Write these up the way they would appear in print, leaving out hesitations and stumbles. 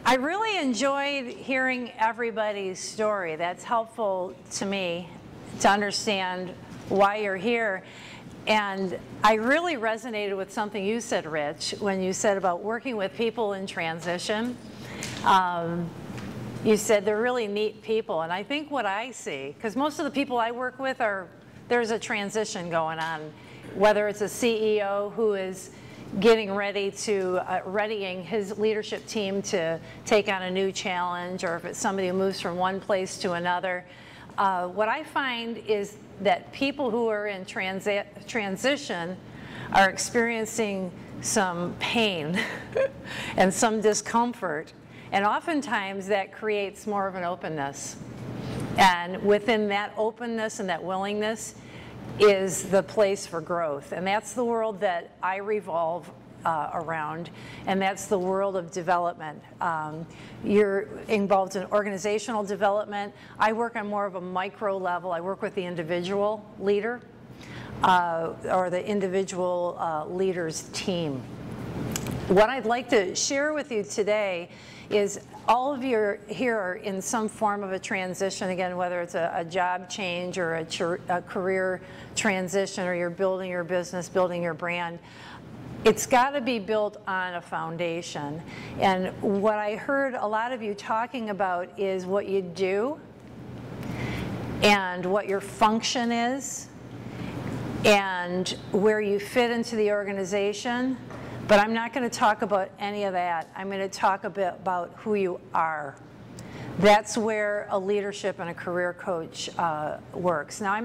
I really enjoyed hearing everybody's story. That's helpful to me to understand why you're here. And I really resonated with something you said, Rich, when you said about working with people in transition. You said they're really neat people. And I think what I see, because most of the people I work with there's a transition going on, whether it's a CEO who is getting ready to, readying his leadership team to take on a new challenge, or if it's somebody who moves from one place to another. What I find is that people who are in transition are experiencing some pain and some discomfort, and oftentimes that creates more of an openness. And within that openness and that willingness is the place for growth. And that's the world that I revolve around, and that's the world of development. You're involved in organizational development. I work on more of a micro level. I work with the individual leader or the individual leader's team. What I'd like to share with you today is all of you here are in some form of a transition, again, whether it's a job change or a career transition, or you're building your business, building your brand. It's got to be built on a foundation. And what I heard a lot of you talking about is what you do and what your function is and where you fit into the organization. But I'm not going to talk about any of that. I'm going to talk a bit about who you are. That's where a leadership and a career coach works. Now,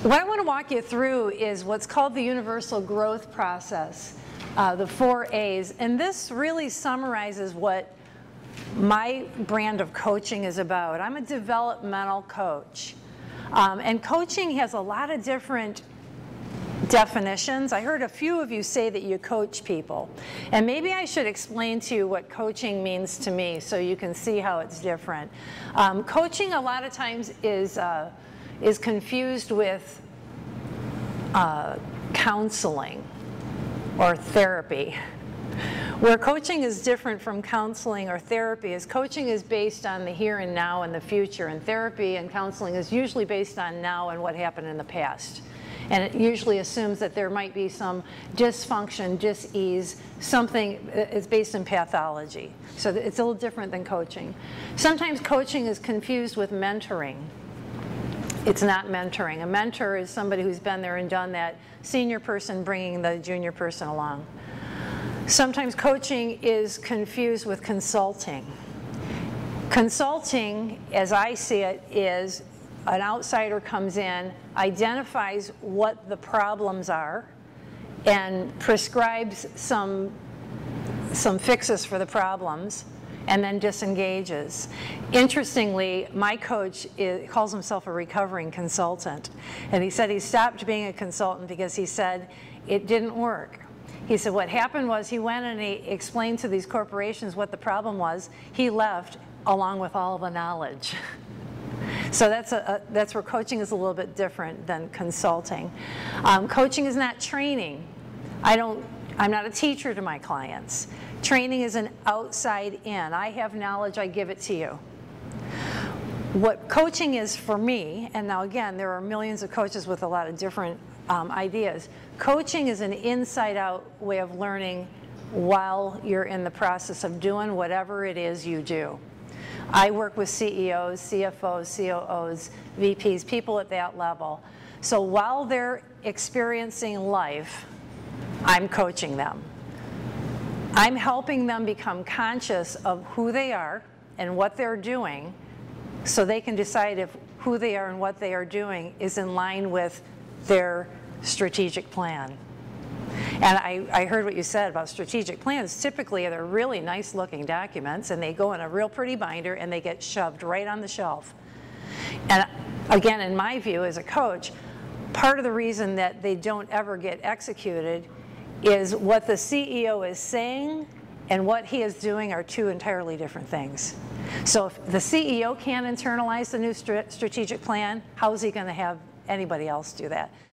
what I want to walk you through is what's called the universal growth process, the 4 A's. And this really summarizes what my brand of coaching is about. I'm a developmental coach. And coaching has a lot of different definitions. I heard a few of you say that you coach people, and maybe I should explain to you what coaching means to me so you can see how it's different. Coaching a lot of times is confused with counseling or therapy. Where coaching is different from counseling or therapy is coaching is based on the here and now and the future, and therapy and counseling is usually based on now and what happened in the past. And it usually assumes that there might be some dysfunction, dis-ease, something is based in pathology. So it's a little different than coaching. Sometimes coaching is confused with mentoring. It's not mentoring. A mentor is somebody who's been there and done that, senior person bringing the junior person along. Sometimes coaching is confused with consulting. Consulting, as I see it, is an outsider comes in, identifies what the problems are, and prescribes some fixes for the problems, and then disengages. Interestingly, my coach calls himself a recovering consultant. And he said he stopped being a consultant because he said it didn't work. He said what happened was he went and he explained to these corporations what the problem was. He left along with all the knowledge. So that's where coaching is a little bit different than consulting. Coaching is not training. I'm not a teacher to my clients. Training is an outside in. I have knowledge, I give it to you. What coaching is for me, and now again, there are millions of coaches with a lot of different ideas. Coaching is an inside out way of learning while you're in the process of doing whatever it is you do. I work with CEOs, CFOs, COOs, VPs, people at that level. So while they're experiencing life, I'm coaching them. I'm helping them become conscious of who they are and what they're doing so they can decide if who they are and what they are doing is in line with their strategic plan. And I heard what you said about strategic plans. Typically, they're really nice looking documents, and they go in a real pretty binder, and they get shoved right on the shelf. And again, in my view as a coach, part of the reason that they don't ever get executed is what the CEO is saying and what he is doing are two entirely different things. So if the CEO can't internalize the new strategic plan, how is he going to have anybody else do that?